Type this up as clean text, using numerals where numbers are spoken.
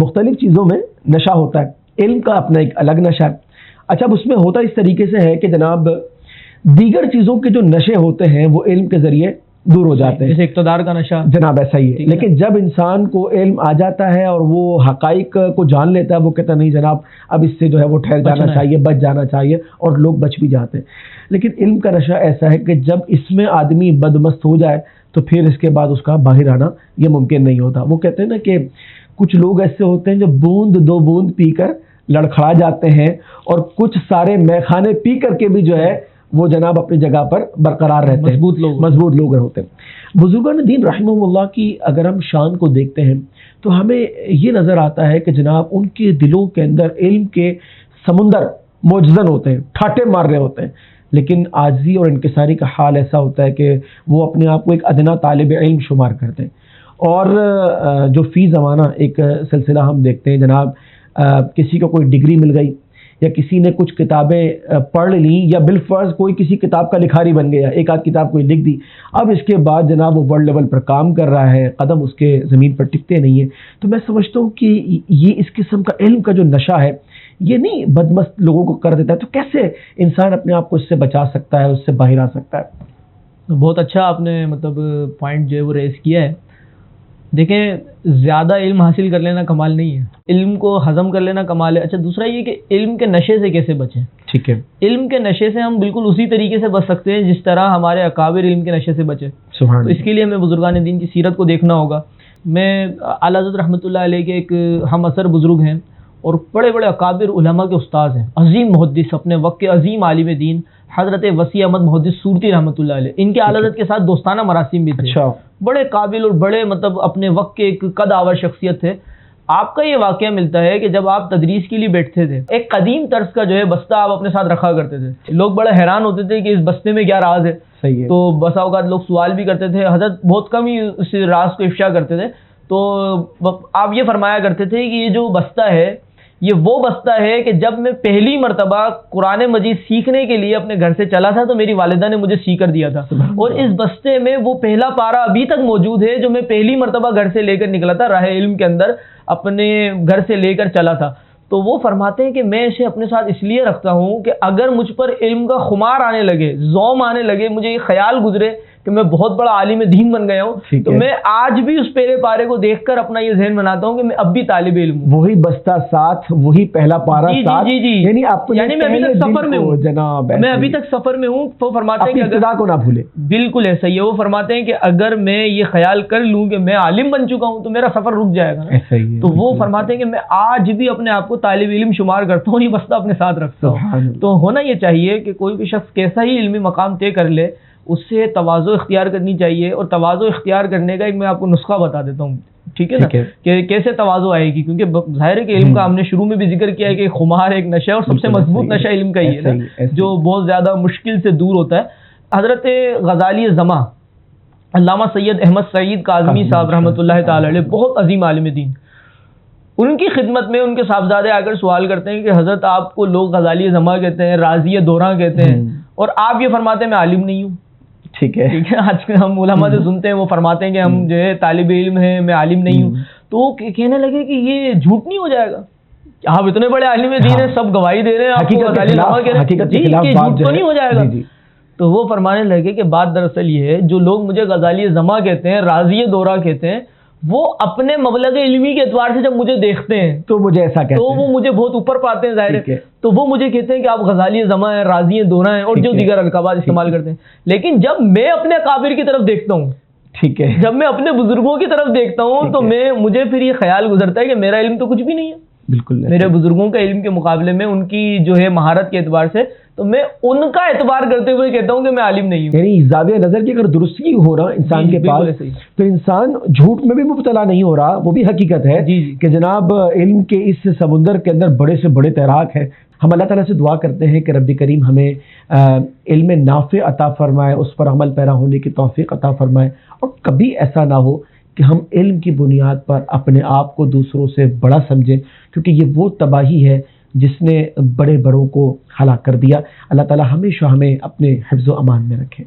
مختلف چیزوں میں نشہ ہوتا ہے، علم کا اپنا ایک الگ نشہ ہے۔ اچھا، اب اس میں ہوتا اس طریقے سے ہے کہ جناب دیگر چیزوں کے جو نشے ہوتے ہیں وہ علم کے ذریعے دور ہو جاتے ہیں، جیسے اقتدار کا نشہ جناب ایسا ہی ہے۔ لیکن جب انسان کو علم آ جاتا ہے اور وہ حقائق کو جان لیتا ہے، وہ کہتا نہیں جناب اب اس سے جو ہے وہ ٹھہر جانا چاہیے، بچ جانا چاہیے، اور لوگ بچ بھی جاتے ہیں۔ لیکن علم کا نشہ ایسا ہے کہ جب اس میں آدمی بدمست ہو جائے تو پھر اس کے بعد اس کا باہر آنا یہ ممکن نہیں ہوتا۔ وہ کہتے ہیں نا کہ کچھ لوگ ایسے ہوتے ہیں جو بوند دو بوند پی کر لڑکھڑا جاتے ہیں، اور کچھ سارے میخانے پی کر کے بھی جو ہے وہ جناب اپنی جگہ پر برقرار رہتے ہیں، مضبوط لوگ ہوتے ہیں۔ بزرگان دین رحمہ اللہ کی اگر ہم شان کو دیکھتے ہیں تو ہمیں یہ نظر آتا ہے کہ جناب ان کے دلوں کے اندر علم کے سمندر موجزن ہوتے ہیں، ٹھاٹے مار رہے ہوتے ہیں، لیکن عاجزی اور انکساری کا حال ایسا ہوتا ہے کہ وہ اپنے آپ کو ایک ادنا طالب علم شمار کرتے ہیں۔ اور جو فی زمانہ ایک سلسلہ ہم دیکھتے ہیں جناب، کسی کو کوئی ڈگری مل گئی یا کسی نے کچھ کتابیں پڑھ لیں، یا بالفرض کوئی کسی کتاب کا لکھاری بن گیا، ایک آدھ کتاب کوئی لکھ دی، اب اس کے بعد جناب وہ ورلڈ لیول پر کام کر رہا ہے، قدم اس کے زمین پر ٹکتے نہیں ہیں۔ تو میں سمجھتا ہوں کہ یہ اس قسم کا علم کا جو نشہ ہے یہ نہیں بدمست لوگوں کو کر دیتا ہے، تو کیسے انسان اپنے آپ کو اس سے بچا سکتا ہے، اس سے باہر آ سکتا ہے؟ بہت اچھا آپ نے پوائنٹ جو ہے وہ ریز کیا ہے۔ دیکھیں، زیادہ علم حاصل کر لینا کمال نہیں ہے، علم کو ہضم کر لینا کمال ہے۔ اچھا، دوسرا یہ کہ علم کے نشے سے کیسے بچیں؟ ٹھیک ہے، علم کے نشے سے ہم بالکل اسی طریقے سے بچ سکتے ہیں جس طرح ہمارے اکابر علم کے نشے سے بچے۔ سبحان تو اس کے لیے ہمیں بزرگان دین کی سیرت کو دیکھنا ہوگا۔ میں اعلیٰ حضرت رحمۃ اللہ علیہ کے ایک ہم اثر بزرگ ہیں اور بڑے بڑے اکابر علماء کے استاد ہیں، عظیم محدث، اپنے وقت کے عظیم عالم دین حضرت وسیع احمد محدث سورتی رحمۃ اللہ علیہ، ان کے اعلیٰ حضرت کے ساتھ دوستانہ مراسم بھی تھے۔ اچھا، بڑے قابل اور بڑے اپنے وقت کے ایک قد آور شخصیت تھے۔ آپ کا یہ واقعہ ملتا ہے کہ جب آپ تدریس کے لیے بیٹھتے تھے، ایک قدیم طرز کا جو ہے بستہ آپ اپنے ساتھ رکھا کرتے تھے۔ لوگ بڑے حیران ہوتے تھے کہ اس بستے میں کیا راز ہے، صحیح ہے، تو بسا اوقات لوگ سوال بھی کرتے تھے، حضرت بہت کم ہی اس راز کو افشا کرتے تھے۔ تو آپ یہ فرمایا کرتے تھے کہ یہ جو بستہ ہے یہ وہ بستہ ہے کہ جب میں پہلی مرتبہ قرآن مجید سیکھنے کے لیے اپنے گھر سے چلا تھا تو میری والدہ نے مجھے سی کر دیا تھا، اور اس بستے میں وہ پہلا پارہ ابھی تک موجود ہے جو میں پہلی مرتبہ گھر سے لے کر نکلا تھا، راہ علم کے اندر اپنے گھر سے لے کر چلا تھا۔ تو وہ فرماتے ہیں کہ میں اسے اپنے ساتھ اس لیے رکھتا ہوں کہ اگر مجھ پر علم کا خمار آنے لگے، زوم آنے لگے، مجھے یہ خیال گزرے کہ میں بہت بڑا عالم دین بن گیا ہوں، تو میں آج بھی اس پہلے پارے کو دیکھ کر اپنا یہ ذہن بناتا ہوں کہ میں اب بھی طالب علم ہوں۔ وہی بستہ ساتھ، وہی پہلا پارہ ساتھ، یعنی میں ابھی تک سفر میں ہوں جناب، میں ابھی تک سفر میں ہوں۔ وہ فرماتے ہیں کہ ابتدا کو نہ بھولے، بالکل ایسا ہی ہے۔ وہ فرماتے ہیں کہ اگر میں یہ خیال کر لوں کہ میں عالم بن چکا ہوں تو میرا سفر رک جائے گا۔ ایسا ہی ہے، تو وہ فرماتے ہیں کہ میں آج بھی اپنے آپ کو طالب علم شمار کرتا ہوں، یہ بستہ اپنے ساتھ رکھتا ہوں۔ تو ہونا یہ چاہیے کہ کوئی بھی شخص کیسا ہی علمی مقام طے کر لے، اس سے تواضع اختیار کرنی چاہیے، اور تواضع اختیار کرنے کا ایک میں آپ کو نسخہ بتا دیتا ہوں، ٹھیک ہے نا، کہ کیسے تواضع آئے گی، کیونکہ ظاہر ہے کہ علم کا ہم نے شروع میں بھی ذکر کیا ہے کہ خمار ایک نشہ، اور سب سے مضبوط نشہ علم کا ہی ہے نا، جو بہت زیادہ مشکل سے دور ہوتا ہے۔ حضرت غزالی زماں علامہ سید احمد سعید کاظمی صاحب رحمۃ اللہ تعالی علیہ، بہت عظیم عالم دین، ان کی خدمت میں ان کے صاحبزادے آ کر سوال کرتے ہیں کہ حضرت آپ کو لوگ غزالی زماں کہتے ہیں، راضی دوراں کہتے ہیں، اور آپ یہ فرماتے ہیں میں عالم نہیں ہوں۔ ٹھیک ہے، آج ہم علماء سے سنتے ہیں وہ فرماتے ہیں کہ ہم جو ہے طالب علم ہیں، میں عالم نہیں ہوں، تو وہ کہنے لگے کہ یہ جھوٹ نہیں ہو جائے گا، آپ اتنے بڑے عالم دین ہیں، سب گواہی دے رہے ہیں، آپ غزالی زماں کہہ رہے ہیں، یہ جھوٹ تو نہیں ہو جائے گا؟ تو وہ فرمانے لگے کہ بات دراصل یہ ہے، جو لوگ مجھے غزالی زماں کہتے ہیں، راضی دورہ کہتے ہیں، وہ اپنے مبلغ علمی کے اعتبار سے جب مجھے دیکھتے ہیں تو مجھے ایسا کہتے ہیں، تو وہ مجھے بہت اوپر پاتے ہیں، ظاہر ہے، تو وہ مجھے کہتے ہیں کہ آپ غزالی زماں ہیں، راضی دورہ ہیں، اور جو دیگر القابات استعمال کرتے ہیں۔ لیکن جب میں اپنے اکابر کی طرف دیکھتا ہوں، ٹھیک ہے، جب میں اپنے بزرگوں کی طرف دیکھتا ہوں تو مجھے پھر یہ خیال گزرتا ہے کہ میرا علم تو کچھ بھی نہیں ہے، بالکل میرے بزرگوں کا علم کے مقابلے میں ان کی جو ہے مہارت کے اعتبار سے، تو میں ان کا اعتبار کرتے ہوئے کہتا ہوں کہ میں عالم نہیں ہوں۔ یعنی زاویہ نظر کی اگر درستی ہو رہا انسان کے پاس تو انسان جھوٹ میں بھی مبتلا نہیں ہو رہا، وہ بھی حقیقت ہے کہ جناب علم کے اس سمندر کے اندر بڑے سے بڑے تیراک ہیں۔ ہم اللہ تعالیٰ سے دعا کرتے ہیں کہ رب کریم ہمیں علم نافع عطا فرمائے، اس پر عمل پیرا ہونے کی توفیق عطا فرمائے، اور کبھی ایسا نہ ہو کہ ہم علم کی بنیاد پر اپنے آپ کو دوسروں سے بڑا سمجھیں، کیونکہ یہ وہ تباہی ہے جس نے بڑے بڑوں کو ہلاک کر دیا۔ اللہ تعالیٰ ہمیشہ ہمیں اپنے حفظ و امان میں رکھے۔